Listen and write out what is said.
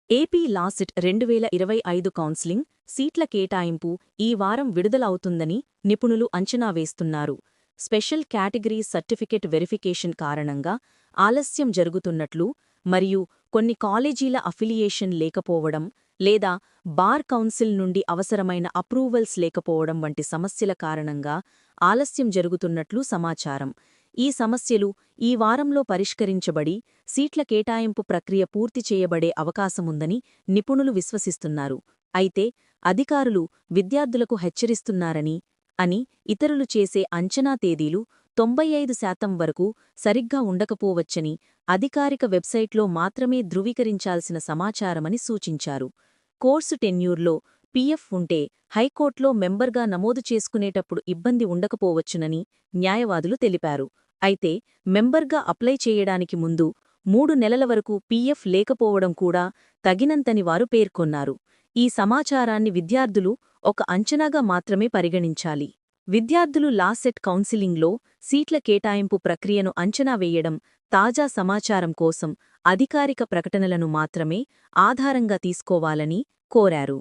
AP LAWCET 2025 counselling సీట్ల కేటాయింపు ఈ వారం విడుదల అవుతుందని నిపుణులు అంచనా వేస్తున్నారు. స్పెషల్ కేటగిరీ సర్టిఫికెట్ వెరిఫికేషన్ కారణంగా ఆలస్యం జరుగుతున్నట్లు మరియు కొన్ని కాలేజీల అఫిలియేషన్ లేకపోవడం లేదా బార్ కౌన్సిల్ నుండి అవసరమైన అప్రూవల్స్ లేకపోవడం వంటి సమస్యల కారణంగా ఆలస్యం జరుగుతున్నట్లు సమాచారం. ఈ సమస్యలు ఈ వారంలో పరిష్కరించబడి సీట్ల కేటాయింపు ప్రక్రియ పూర్తి చేయబడే అవకాశముందని నిపుణులు విశ్వసిస్తున్నారు. అయితే అధికారులు విద్యార్థులకు హెచ్చరిస్తున్నారని ఇతరులు చేసే అంచనా తేదీలు 95% వరకు సరిగ్గా ఉండకపోవచ్చని అధికారిక వెబ్సైట్లో మాత్రమే ధృవీకరించాల్సిన సమాచారమని సూచించారు. కోర్సు టెన్యూర్లో పీఎఫ్ ఉంటే హైకోర్టులో మెంబర్గా నమోదు చేసుకునేటప్పుడు ఇబ్బంది ఉండకపోవచ్చునని న్యాయవాదులు తెలిపారు. అయితే మెంబర్గా అప్లై చేయడానికి ముందు 3 నెలల వరకు పీఎఫ్ లేకపోవడం కూడా తగినంతని వారు పేర్కొన్నారు. ఈ సమాచారాన్ని విద్యార్థులు ఒక అంచనాగా మాత్రమే పరిగణించాలి. విద్యార్థులు లాసెట్ కౌన్సిలింగ్లో సీట్ల కేటాయింపు ప్రక్రియను అంచనా వేయడం తాజా సమాచారం కోసం అధికారిక ప్రకటనలను మాత్రమే ఆధారంగా తీసుకోవాలని కోరారు.